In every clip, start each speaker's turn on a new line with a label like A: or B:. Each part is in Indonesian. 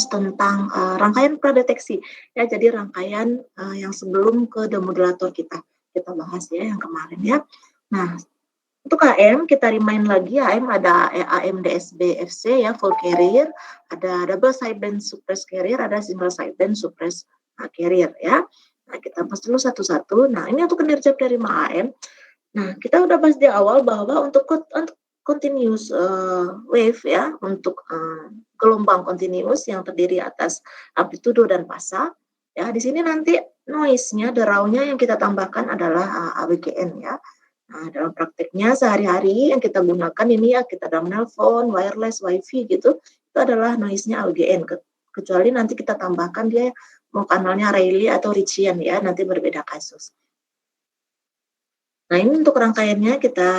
A: tentang rangkaian pradeteksi ya, jadi rangkaian yang sebelum ke demodulator kita bahas ya yang kemarin ya. Nah, untuk AM kita remind lagi, AM ada AM DSB FC ya, full carrier, ada double sideband suppressed carrier, ada single sideband suppressed carrier ya. Nah, kita bahas dulu satu-satu. Nah, ini untuk kinerja penerima AM. Nah, kita udah bahas di awal bahwa untuk continuous wave ya, untuk gelombang continuous yang terdiri atas amplitudo dan fasa, ya di sini nanti noise-nya, deraunya yang kita tambahkan adalah AWGN ya. Nah, dalam prakteknya sehari-hari yang kita gunakan ini ya, kita dalam nelpon, wireless, wifi gitu, itu adalah noise-nya AWGN. Kecuali nanti kita tambahkan dia mau kanalnya Rayleigh atau Ritchian ya, nanti berbeda kasus. Nah, ini untuk rangkaiannya kita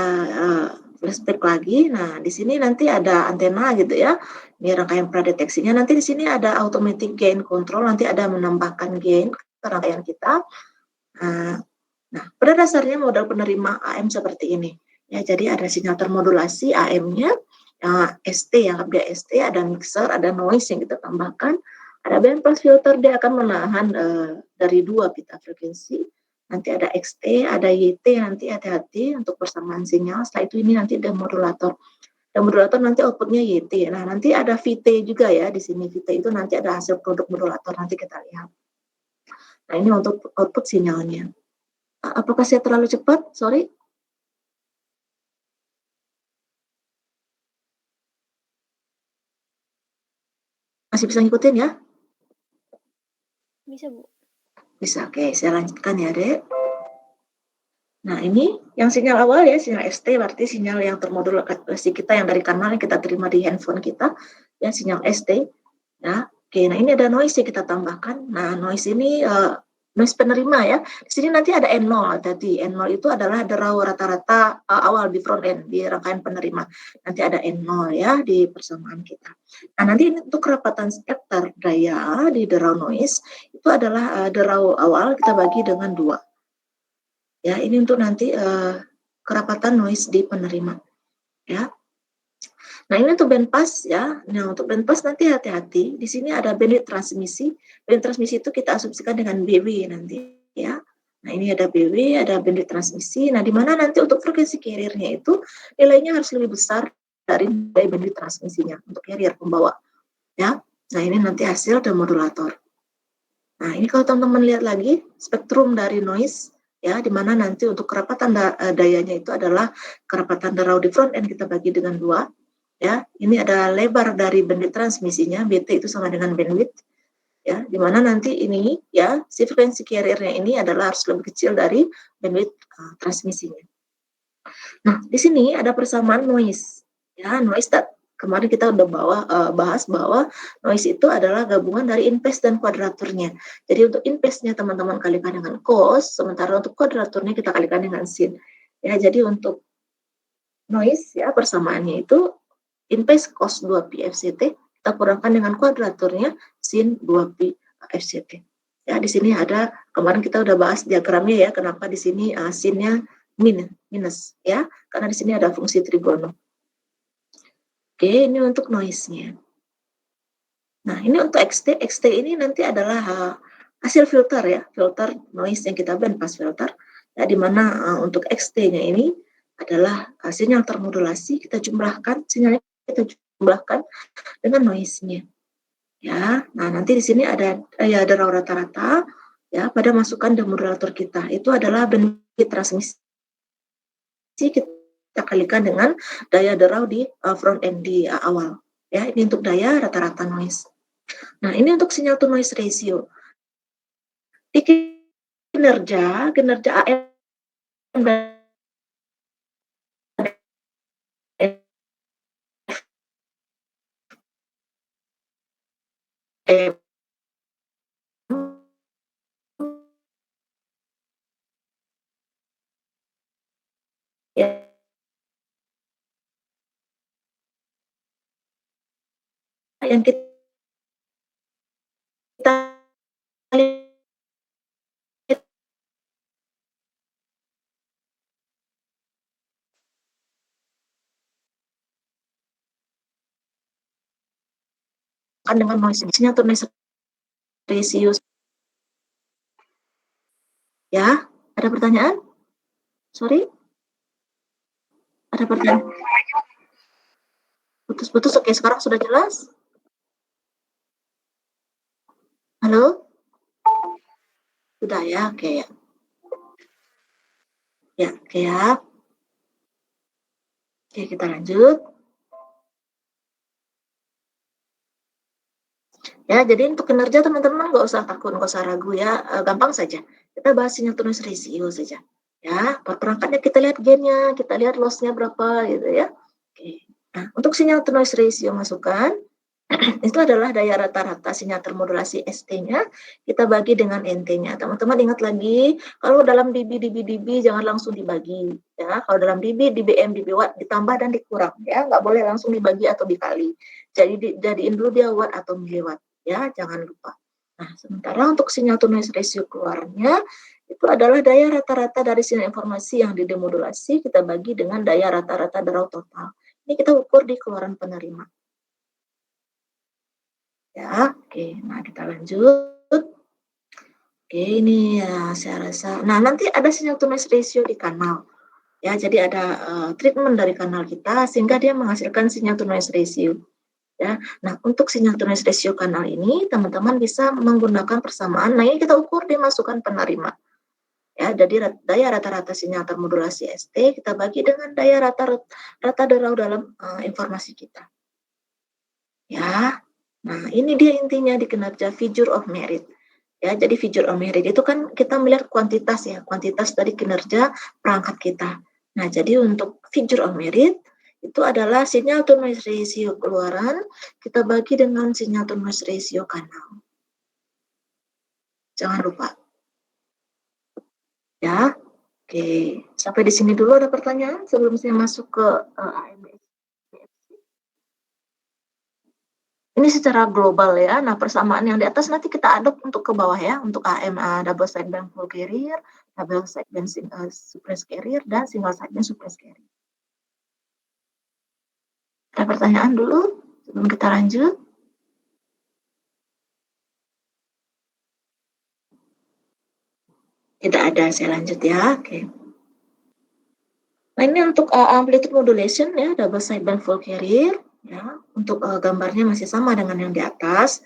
A: flashback lagi. Nah, di sini nanti ada antena gitu ya. Ini rangkaian pradeteksinya. Nanti di sini ada automatic gain control, nanti ada menambahkan gain ke rangkaian kita. Nah, pada dasarnya model penerima AM seperti ini. Ya, jadi ada sinyal termodulasi AM-nya, ST yang dia ST, ada mixer, ada noise yang kita tambahkan, ada band pass filter, dia akan menahan dari 2 pita frekuensi. Nanti ada XT, ada YT, nanti hati-hati untuk persamaan sinyal. Setelah itu ini nanti demodulator. Demodulator nanti outputnya YT. Nah, nanti ada VT juga ya di sini. VT itu nanti ada hasil produk modulator, nanti kita lihat. Nah, ini untuk output sinyalnya. Apakah saya terlalu cepat? Sorry. Masih bisa ngikutin ya?
B: Bisa, Bu.
A: Bisa, oke. Saya lanjutkan ya, Dek. Nah, ini yang sinyal awal ya, sinyal ST, berarti sinyal yang termodulasi kita yang dari kanal yang kita terima di handphone kita, ya sinyal ST. Ya, oke. Nah, ini ada noise yang kita tambahkan. Nah, noise ini noise penerima ya. Di sini nanti ada N0 tadi. N0 itu adalah derau rata-rata awal di front end, di rangkaian penerima. Nanti ada N0 ya di persamaan kita. Nah, nanti ini untuk kerapatan spektrum daya di derau noise itu adalah derau awal kita bagi dengan 2. Ya, ini untuk nanti kerapatan noise di penerima. Ya. Nah, ini untuk bandpass ya. Nah, untuk bandpass nanti hati-hati. Di sini ada bandwidth transmisi. Bandwidth transmisi itu kita asumsikan dengan BW nanti ya. Nah, ini ada BW, ada bandwidth transmisi. Nah, di mana nanti untuk frekuensi carrier-nya itu nilainya harus lebih besar dari bandwidth transmisinya untuk carrier pembawa ya. Nah, ini nanti hasil demodulator. Nah, ini kalau teman-teman lihat lagi spektrum dari noise ya, di mana nanti untuk kerapatan dayanya itu adalah kerapatan derau di front end kita bagi dengan 2 ya. Ini ada lebar dari bandwidth transmisinya, BT itu sama dengan bandwidth ya, di mana nanti ini ya si frekuensi carrier-nya ini adalah harus lebih kecil dari bandwidth transmisinya. Nah, di sini ada persamaan noise ya, noise kemarin kita udah bahas bahwa noise itu adalah gabungan dari in-phase dan kuadraturnya. Jadi untuk in-phase-nya teman-teman kalikan dengan cos, sementara untuk kuadraturnya kita kalikan dengan sin. Ya, jadi untuk noise ya persamaannya itu in-phase cos 2pi FCT kita kurangkan dengan kuadraturnya sin 2pi FCT. Ya, di sini ada kemarin kita udah bahas diagramnya ya, kenapa di sini sinnya minus ya, karena di sini ada fungsi trigono. Oke, ini untuk noise-nya. Nah, ini untuk XT. XT ini nanti adalah hasil filter ya, filter noise yang kita bandpass filter. Ya, di mana untuk XT-nya ini adalah sinyal termodulasi, kita jumlahkan, sinyalnya kita jumlahkan dengan noise-nya. Ya, nah nanti di sini ada ya derau rata-rata ya pada masukan demodulator kita. Itu adalah bandwidth transmisi kita kalikan dengan daya derau di front end di awal. Ya, ini untuk daya rata-rata noise. Nah, ini untuk sinyal to noise ratio. Di kinerja AM ya, yang kita dengan noise-nya to noise ratio. Ya, ada pertanyaan? Sorry? Ada pertanyaan? Putus-putus, oke, sekarang sudah jelas? Halo? Sudah ya, oke ya. Ya, oke ya. Oke, kita lanjut. Ya, jadi untuk kinerja teman-teman nggak usah takut, nggak usah ragu ya, gampang saja. Kita bahas sinyal to noise ratio saja. Ya, perangkatnya kita lihat gain-nya, kita lihat loss-nya berapa gitu ya. Oke. Nah, untuk sinyal to noise ratio masukan, itu adalah daya rata-rata sinyal termodulasi ST-nya kita bagi dengan NT-nya. Teman-teman ingat lagi, kalau dalam dB jangan langsung dibagi ya. Kalau dalam dB, dBm, dB watt ditambah dan dikurang ya, nggak boleh langsung dibagi atau dikali. Jadi jadiin dulu dia watt atau miliwatt ya, jangan lupa. Nah, sementara untuk sinyal to noise ratio keluarannya itu adalah daya rata-rata dari sinyal informasi yang didemodulasi kita bagi dengan daya rata-rata draw total. Ini kita ukur di keluaran penerima. Ya, oke. Nah, kita lanjut. Oke, ini ya saya rasa. Nah, nanti ada sinyal to noise ratio di kanal. Ya, jadi ada treatment dari kanal kita sehingga dia menghasilkan sinyal to noise ratio. Ya. Nah, untuk sinyal to noise ratio kanal ini teman-teman bisa menggunakan persamaan. Nah, ini kita ukur di masukan penerima. Ya, jadi daya rata-rata sinyal termodulasi ST kita bagi dengan daya rata-rata dalam informasi kita. Ya. Nah, ini dia intinya di kinerja figure of merit. Ya, jadi figure of merit itu kan kita melihat kuantitas ya, kuantitas dari kinerja perangkat kita. Nah, jadi untuk figure of merit itu adalah sinyal to noise ratio keluaran kita bagi dengan sinyal to noise ratio kanal. Jangan lupa. Ya. Oke, sampai di sini dulu ada pertanyaan sebelum saya masuk ke AMBS. Ini secara global ya. Nah, persamaan yang di atas nanti kita adop untuk ke bawah ya, untuk AMA double sideband full carrier, double sideband suppress carrier, dan single sideband suppress carrier. Ada pertanyaan dulu sebelum kita lanjut? Tidak ada, saya lanjut ya. Oke. Nah, ini untuk amplitude modulation ya, double sideband full carrier ya. Untuk gambarnya masih sama dengan yang di atas.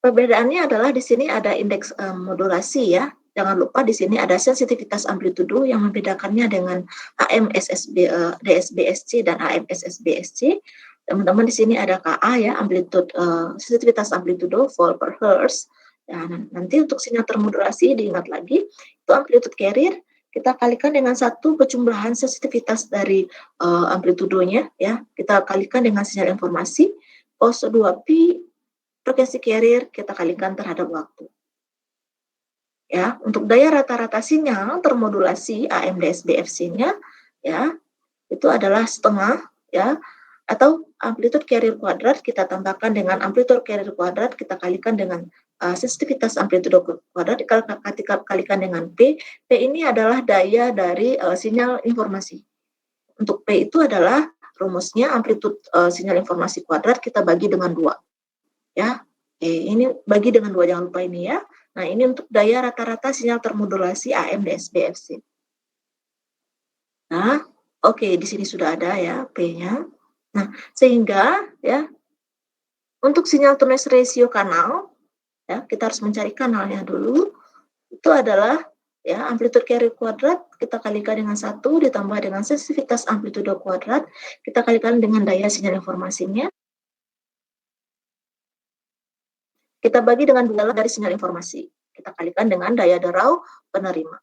A: Perbedaannya adalah di sini ada indeks modulasi ya. Jangan lupa di sini ada sensitivitas amplitudo yang membedakannya dengan AM-SSB, DSBSC dan AM-SSBSC. Teman-teman di sini ada KA ya, amplitude sensitivitas amplitudo volt per hertz. Ya, nanti untuk sinyal termodulasi diingat lagi itu amplitude carrier kita kalikan dengan satu kejumlahan sensitivitas dari amplitudonya ya. Kita kalikan dengan sinyal informasi cos 2pi frekuensi carrier kita kalikan terhadap waktu. Ya, untuk daya rata-rata sinyal termodulasi AM/DSB/FC-nya ya, itu adalah setengah ya, atau amplitude carrier kuadrat kita tambahkan dengan amplitude carrier kuadrat kita kalikan dengan sensitivitas amplitudo kuadrat kita kalikan dengan P. P ini adalah daya dari sinyal informasi. Untuk P itu adalah rumusnya amplitude sinyal informasi kuadrat kita bagi dengan 2. Ya. Oke, ini bagi dengan 2, jangan lupa ini ya. Nah, ini untuk daya rata-rata sinyal termodulasi AM/DSB/FC. Nah, oke, di sini sudah ada ya P-nya. Nah, sehingga ya untuk sinyal to noise ratio kanal ya, kita harus mencari kanalnya dulu. Itu adalah ya amplitude carrier kuadrat kita kalikan dengan 1 ditambah dengan sensitivitas amplitudo kuadrat kita kalikan dengan daya sinyal informasinya. Kita bagi dengan 2 dari sinyal informasi. Kita kalikan dengan daya derau penerima.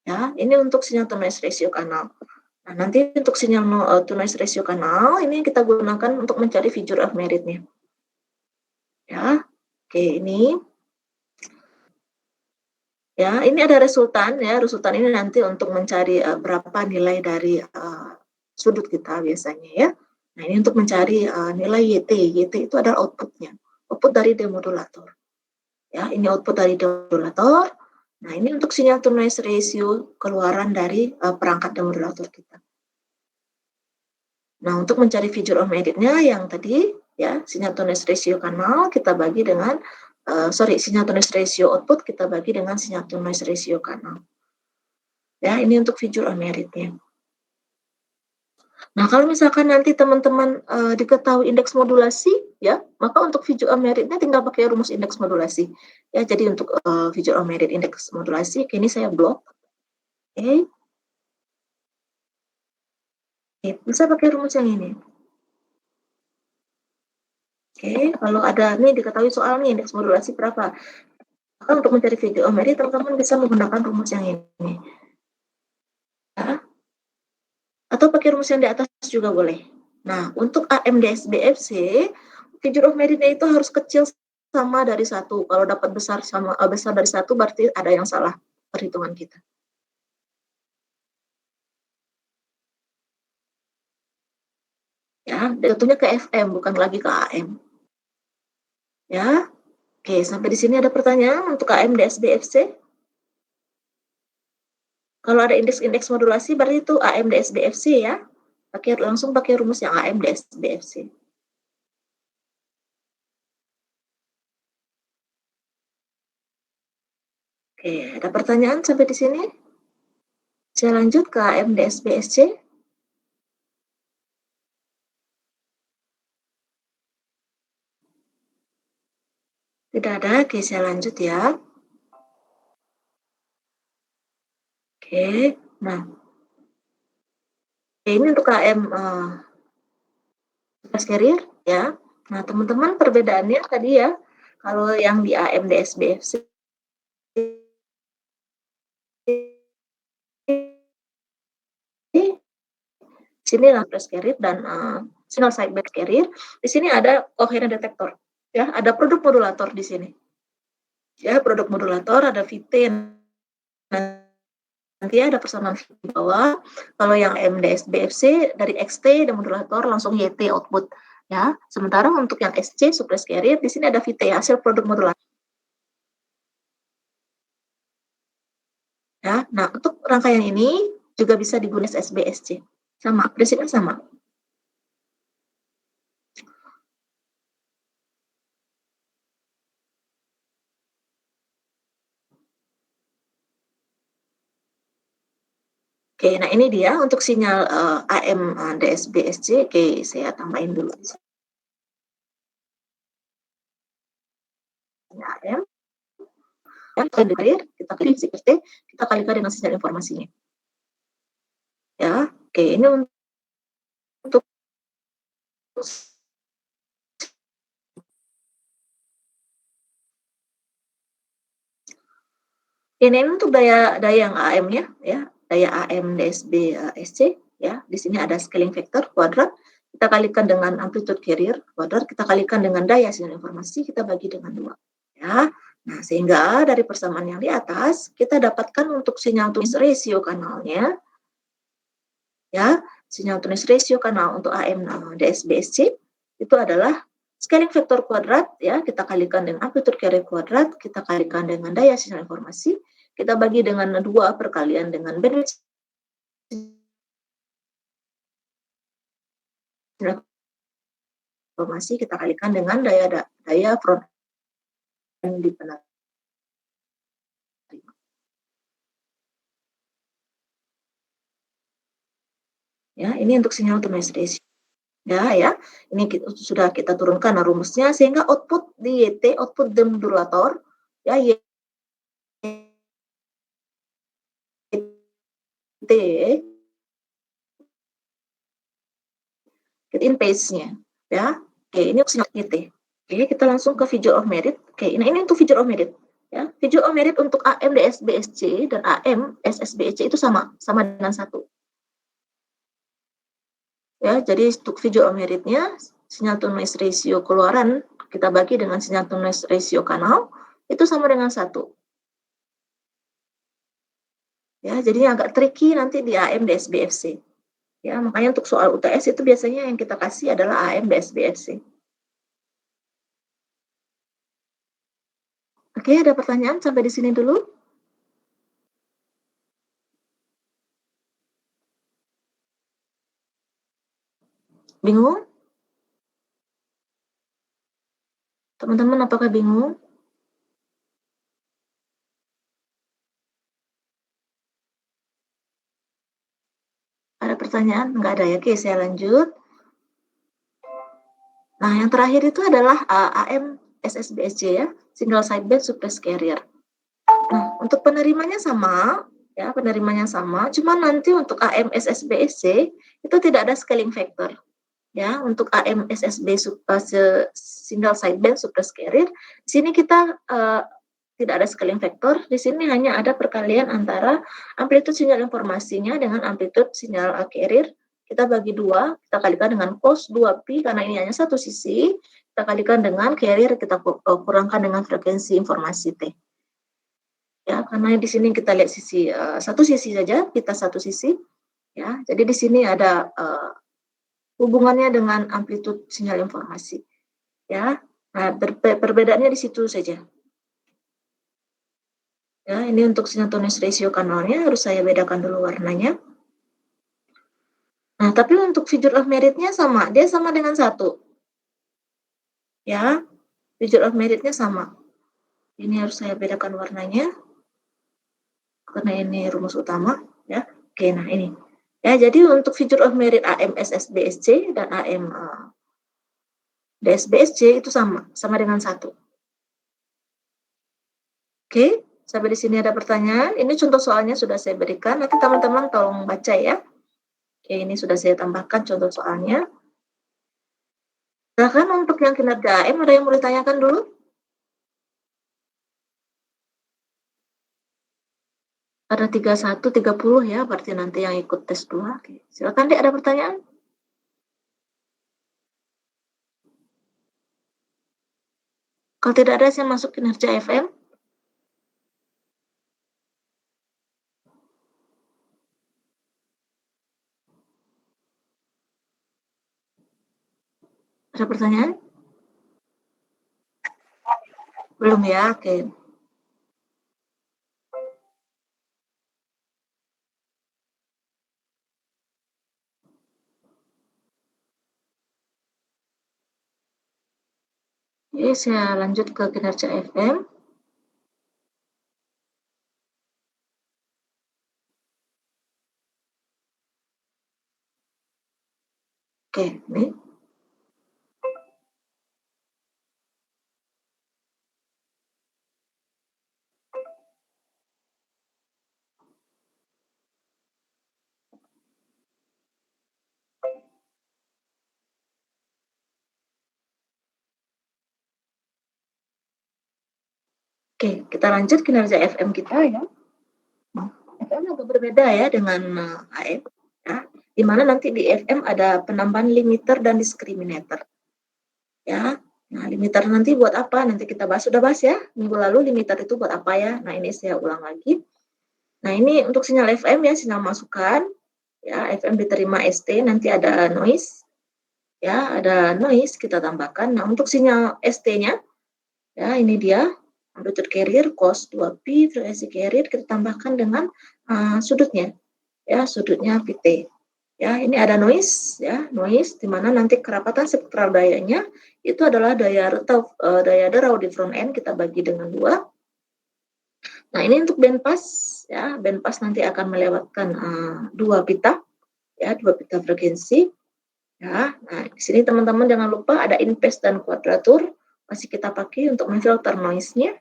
A: Ya, ini untuk sinyal to noise ratio kanal. Nah, nanti untuk sinyal to noise ratio kanal ini kita gunakan untuk mencari figure of merit-nya. Ya. Oke, ini. Ya, ini ada resultan ya. Resultan ini nanti untuk mencari berapa nilai dari sudut kita biasanya ya. Nah, ini untuk mencari nilai YT. YT itu adalah output-nya. Output dari demodulator. Ya, ini output dari demodulator. Nah, ini untuk sinyal to noise ratio keluaran dari perangkat demodulator kita. Nah, untuk mencari figure of merit-nya yang tadi ya, sinyal to noise ratio kanal kita bagi dengan sinyal to noise ratio output kita bagi dengan sinyal to noise ratio kanal. Ya, ini untuk visual meritnya. Nah, kalau misalkan nanti teman-teman diketahui indeks modulasi, ya, maka untuk visual meritnya tinggal pakai rumus indeks modulasi. Ya, jadi untuk visual merit indeks modulasi, ini saya blok. Oke. Bisa pakai rumus yang ini. Oke, kalau ada nih diketahui soal nih indeks modulasi berapa. Maka untuk mencari visual merit, teman-teman bisa menggunakan rumus yang ini. Ya. Atau pakai rumus yang di atas juga boleh. Nah, untuk AMDS-BFC, figure of meritnya itu harus kecil sama dari 1. Kalau dapat besar dari 1, berarti ada yang salah perhitungan kita. Ya, jatuhnya ke FM, bukan lagi ke AM. Ya, oke, sampai di sini ada pertanyaan untuk AMDS-BFC? Kalau ada indeks-indeks modulasi, berarti itu AMDS-BFC ya. Langsung pakai rumus yang AMDS-BFC. Oke, ada pertanyaan sampai di sini? Saya lanjut ke AMDS-BFC. Tidak ada, oke saya lanjut ya. Oke, nah ini untuk KM carrier ya. Nah teman-teman perbedaannya tadi ya, kalau yang di AMDS-BFC sini lah press carrier dan signal sideband carrier. Di sini ada coherent detector. Ya, ada produk modulator di sini. Ya, produk modulator ada VT, nanti ada persamaan di bawah. Kalau yang MDS BFC dari XT dan modulator langsung YT output. Ya, sementara untuk yang SC suppress carrier di sini ada VT hasil produk modulator. Ya, nah untuk rangkaian ini juga bisa digunakan SBSC. Sama, prinsipnya sama. Oke, nah ini dia untuk sinyal AM DSBSC. Oke, saya tambahin dulu di sini. AM, dan kita klik CPT, kita kalikan dengan sinyal informasinya. Ya, oke, ini untuk ini untuk daya yang AM-nya ya, daya AM DSB SC ya. Di sini ada scaling factor kuadrat, kita kalikan dengan amplitude carrier kuadrat, kita kalikan dengan daya sinyal informasi, kita bagi dengan 2 ya. Nah, sehingga dari persamaan yang di atas kita dapatkan untuk sinyal to noise ratio kanalnya ya, sinyal to noise ratio kanal untuk AM DSB-SC itu adalah scaling factor kuadrat ya, kita kalikan dengan amplitude carrier kuadrat, kita kalikan dengan daya sinyal informasi, kita bagi dengan 2 perkalian dengan bandwidth informasi, kita kalikan dengan daya front end di penerima. Ya, ini untuk sinyal to noise ratio. Ya, ini sudah kita turunkan rumusnya sehingga output di YT, output demodulator ya YT in pace-nya ya. Oke, ini sinyal YT. Oke, kita langsung ke figure of merit. Oke, ini untuk figure of merit ya. Figure of merit untuk AM DSBSC dan AM SSBSC itu sama dengan 1. Ya, jadi untuk figure of meritnya sinyal to noise ratio keluaran kita bagi dengan sinyal to noise ratio kanal itu sama dengan 1. Ya, jadinya agak tricky nanti di AM DSBFC. Ya, makanya untuk soal UTS itu biasanya yang kita kasih adalah AM DSBFC. Oke, ada pertanyaan sampai di sini dulu? Bingung? Teman-teman apakah bingung? Ada pertanyaan? Nggak ada ya? Oke, saya lanjut. Nah, yang terakhir itu adalah AM SSBSC ya, Single Sideband Suppressed Carrier. Nah, untuk penerimanya sama, ya, penerimanya sama, cuma nanti untuk AM SSBSC itu tidak ada scaling factor. Ya, untuk AM SSB Single Sideband Suppressed Carrier, di sini kita tidak ada scaling factor, di sini hanya ada perkalian antara amplitude sinyal informasinya dengan amplitude sinyal carrier. Kita bagi dua, kita kalikan dengan cos 2pi karena ini hanya satu sisi, kita kalikan dengan carrier, kita kurangkan dengan frekuensi informasi T. Ya, karena di sini kita lihat sisi satu sisi saja, kita satu sisi. Ya, jadi di sini ada hubungannya dengan amplitude sinyal informasi. Ya, nah perbedaannya di situ saja. Ya, ini untuk synchronous ratio kanalnya harus saya bedakan dulu warnanya. Nah, tapi untuk figure of merit-nya sama, dia sama dengan 1. Ya, figure of merit-nya sama. Ini harus saya bedakan warnanya, karena ini rumus utama. Ya, oke, nah ini. Ya, jadi untuk figure of merit AM SSBSC dan AM DSBSC itu sama dengan 1. Oke, sampai di sini ada pertanyaan. Ini contoh soalnya sudah saya berikan, nanti teman-teman tolong baca ya. Oke, ini sudah saya tambahkan contoh soalnya. Silahkan untuk yang kinerja AM, ada yang mau ditanyakan dulu? Ada 31, 30 ya, berarti nanti yang ikut tes 2. Oke. Silakan Dek, ada pertanyaan? Kalau tidak ada, saya masuk kinerja FM. Ada pertanyaan? Belum ya, oke. Oke, saya lanjut ke kinerja FM. Oke, ini. Oke, kita lanjut kinerja FM kita ya. Nah, FM agak berbeda ya dengan AM. Ya, di mana nanti di FM ada penambahan limiter dan discriminator. Ya, nah limiter nanti buat apa? Nanti kita bahas, sudah bahas ya. Minggu lalu limiter itu buat apa ya? Nah, ini saya ulang lagi. Nah, ini untuk sinyal FM ya, sinyal masukan. Ya, FM diterima ST, nanti ada noise. Ya, ada noise kita tambahkan. Nah, untuk sinyal ST-nya, ya ini dia amplitude carrier cos 2pi frekuensi carrier kita tambahkan dengan sudutnya. Ya, sudutnya Vt. Ya, ini ada noise ya, noise di mana nanti kerapatan spektral dayanya itu adalah daya derau di front end kita bagi dengan 2. Nah, ini untuk band pass ya, band pass nanti akan melewatkan 2 pita ya, 2 pita frekuensi. Ya, nah di sini teman-teman jangan lupa ada in phase dan kuadratur masih kita pakai untuk memfilter noise-nya.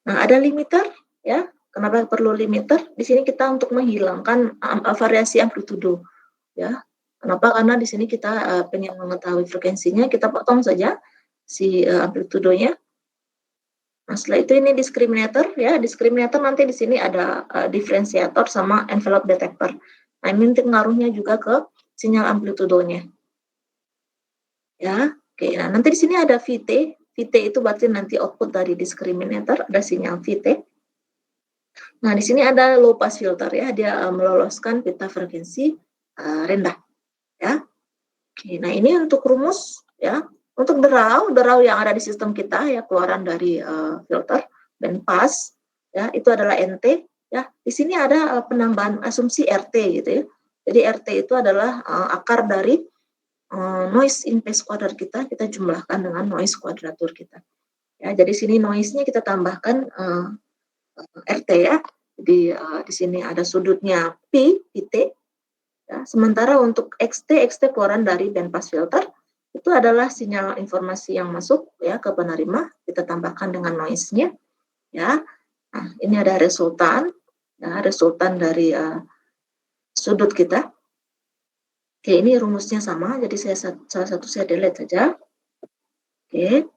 A: Nah, ada limiter ya. Kenapa perlu limiter? Di sini kita untuk menghilangkan variasi amplitudo ya. Kenapa? Karena di sini kita pengen mengetahui frekuensinya, kita potong saja si amplitudonya. Nah, setelah itu ini discriminator ya. Discriminator nanti di sini ada diferensiator sama envelope detector. Nah, ini nanti pengaruhnya juga ke sinyal amplitudonya. Ya, oke. Nah, nanti di sini ada Vt. Vt itu berarti nanti output dari discriminator, ada sinyal Vt. Nah, di sini ada low pass filter ya, dia meloloskan pita frekuensi rendah. Ya. Oke, nah ini untuk rumus ya. Untuk derau yang ada di sistem kita ya, keluaran dari filter dan pass ya, itu adalah NT ya. Di sini ada penambahan asumsi RT gitu ya. Jadi RT itu adalah akar dari noise in phase kuadrat kita jumlahkan dengan noise kuadratur kita. Ya, jadi sini noise-nya kita tambahkan RT ya. Jadi di sini ada sudutnya Pt ya. Sementara untuk XT keluaran dari bandpass filter itu adalah sinyal informasi yang masuk ya ke penerima, kita tambahkan dengan noise-nya ya. Nah, ini ada resultan ya, resultan dari sudut kita. Oke, ini rumusnya sama, jadi salah satu saya delete saja. Oke.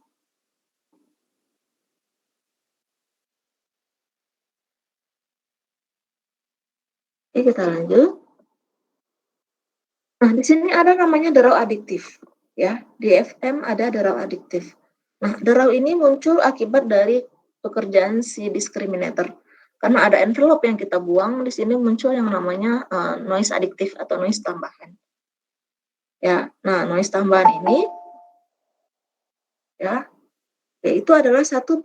A: Oke, kita lanjut. Nah, di sini ada namanya derau adiktif. Ya, di FM ada derau adiktif. Nah, derau ini muncul akibat dari pekerjaan si discriminator. Karena ada envelope yang kita buang, di sini muncul yang namanya noise adiktif atau noise tambahan. Ya, nah noise tambahan ini ya, yaitu adalah 1/2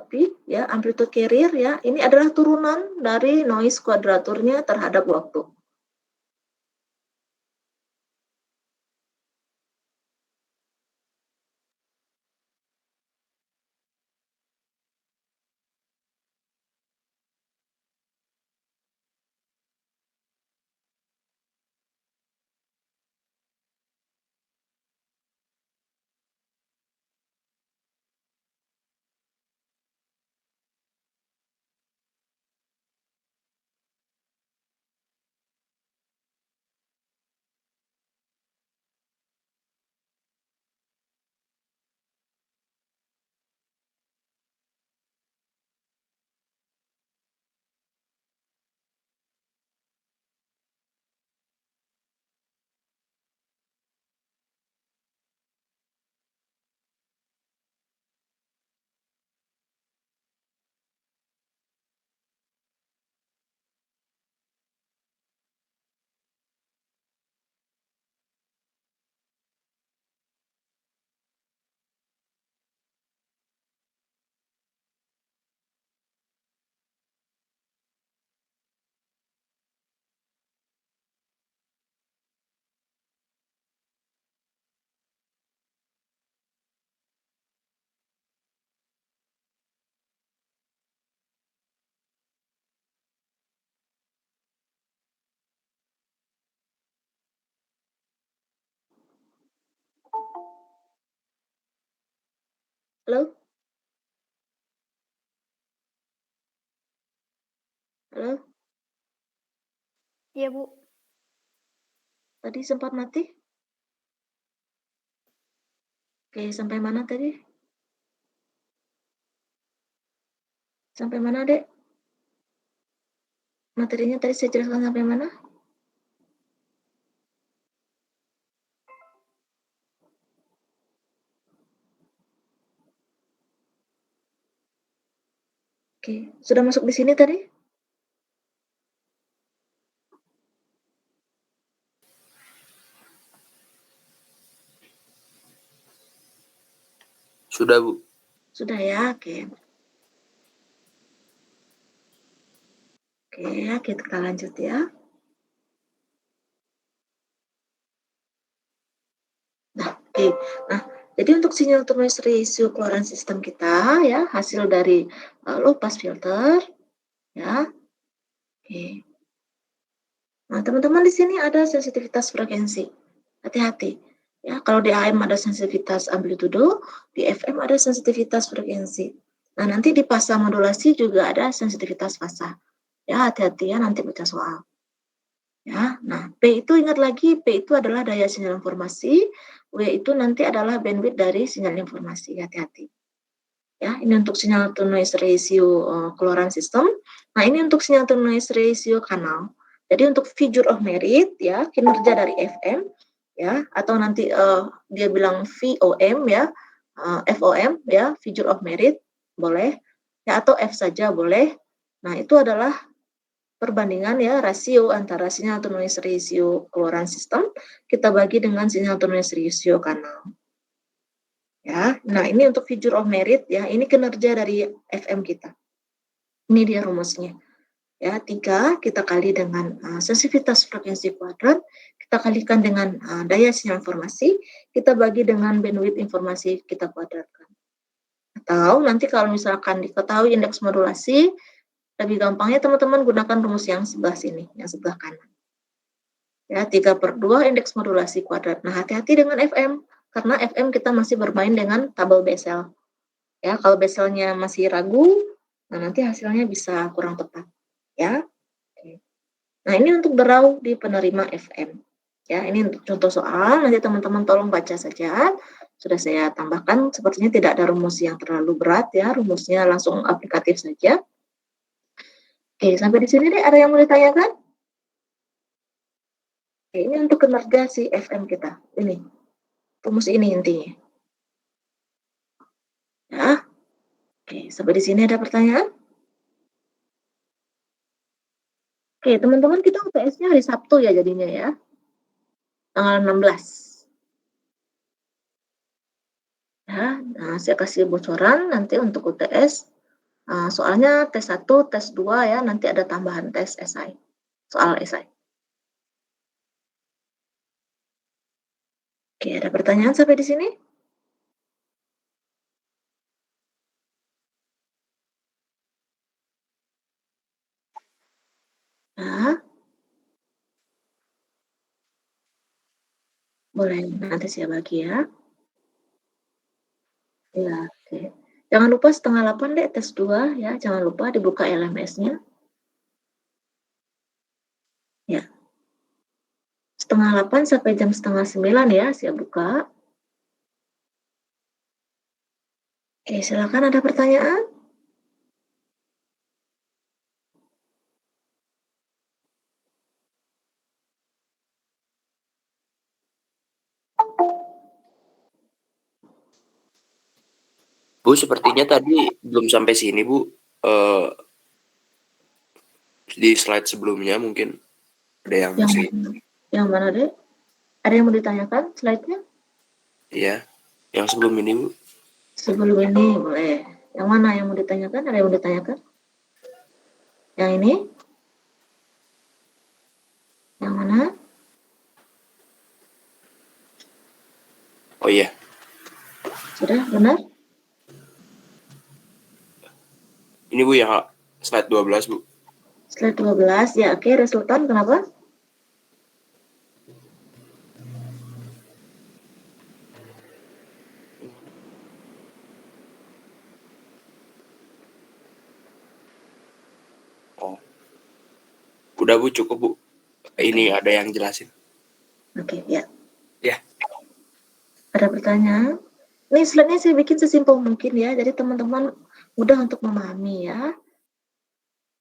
A: pi ya, amplitude carrier ya. Ini adalah turunan dari noise kuadraturnya terhadap waktu. Halo? Halo?
B: Iya, Bu.
A: Tadi sempat mati? Oke, sampai mana tadi? Sampai mana, Dek? Materinya tadi saya jelaskan sampai mana? Oke, sudah masuk di sini tadi?
C: Sudah, Bu.
A: Sudah ya, oke. Oke, ya, kita lanjut ya. Nah, oke. Nah, jadi untuk sinyal to noise ratio keluaran sistem kita ya, hasil dari low pass filter ya. Oke. Nah, teman-teman di sini ada sensitivitas frekuensi. Hati-hati. Ya, kalau di AM ada sensitivitas amplitudo, di FM ada sensitivitas frekuensi. Nah, nanti di fasa modulasi juga ada sensitivitas fasa. Ya, hati-hati ya nanti baca soal. Ya, nah P itu ingat lagi, P itu adalah daya sinyal informasi, W itu nanti adalah bandwidth dari sinyal informasi, hati-hati. Ya, ini untuk sinyal to noise ratio keluaran sistem. Nah, ini untuk sinyal to noise ratio kanal. Jadi untuk figure of merit ya, kinerja dari FM ya, atau nanti dia bilang VOM ya, FOM ya, figure of merit boleh ya, atau F saja boleh. Nah, itu adalah perbandingan ya rasio antara sinyal to noise ratio keluaran sistem kita bagi dengan sinyal to noise ratio kanal. Ya, nah ini untuk figure of merit ya, ini kinerja dari FM kita. Ini dia rumusnya. Ya, 3 kita kali dengan sensitivitas frekuensi kuadrat, kita kalikan dengan daya sinyal informasi, kita bagi dengan bandwidth informasi, kita kuadratkan. Atau nanti kalau misalkan diketahui indeks modulasi, lebih gampangnya teman-teman gunakan rumus yang sebelah sini, yang sebelah kanan. Ya, 3/2 indeks modulasi kuadrat. Nah, hati-hati dengan FM, karena FM kita masih bermain dengan tabel Bessel. Ya, kalau Besselnya masih ragu, nah nanti hasilnya bisa kurang tepat. Ya. Oke. Nah, ini untuk berau di penerima FM. Ya, ini untuk contoh soal, nanti teman-teman tolong baca saja. Sudah saya tambahkan, sepertinya tidak ada rumus yang terlalu berat ya, rumusnya langsung aplikatif saja. Oke, sampai di sini deh, ada yang mau ditanyakan? Oke, ini untuk kinerja si FM kita. Ini, rumus ini intinya. Ya, oke, sampai di sini ada pertanyaan? Oke, teman-teman, kita UTS-nya hari Sabtu ya jadinya ya, tanggal 16. Ya, nah saya kasih bocoran nanti untuk UTS. Soalnya tes 1, tes 2 ya, nanti ada tambahan tes esai, soal esai. Oke, ada pertanyaan sampai di sini? Ya, boleh nanti saya bagi ya. Ya, oke. Jangan lupa setengah 8 deh tes 2 ya, jangan lupa dibuka LMS-nya. Ya, setengah 8 sampai jam setengah 9 ya, saya buka. Oke, silakan ada pertanyaan?
C: Bu, sepertinya tadi belum sampai sini, Bu. Di slide sebelumnya mungkin ada yang
A: Yang mana deh? Ada yang mau ditanyakan slide-nya?
C: Iya, yang sebelum ini, Bu.
A: Sebelum ini boleh. Yang mana yang mau ditanyakan? Ada yang mau ditanyakan? Yang ini? Yang mana?
C: Oh iya.
A: Sudah benar?
C: Ini, Bu, yang slide 12, Bu.
A: Slide 12, ya oke, resultan kenapa?
C: Oh. Udah, Bu, cukup, Bu. Ini ada yang jelasin.
A: Oke, ya.
C: Ya.
A: Ada pertanyaan? Ini slide-nya saya bikin sesimpel mungkin ya, jadi teman-teman mudah untuk memahami ya.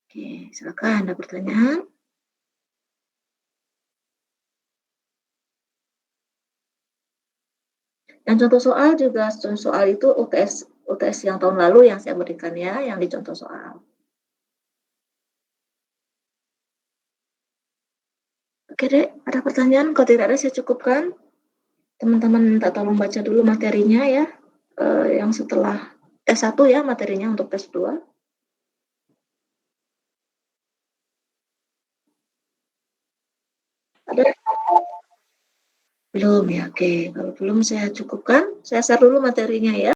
A: Oke, silakan ada pertanyaan. Yang contoh soal juga, soal itu UTS yang tahun lalu yang saya berikan ya, yang di contoh soal. Oke deh, ada pertanyaan? Kalau tidak ada saya cukupkan. Teman-teman minta tolong baca dulu materinya ya, yang setelah tes 1 ya, materinya untuk tes 2. Ada? Belum ya, oke. Kalau belum saya cukupkan, saya share dulu materinya ya.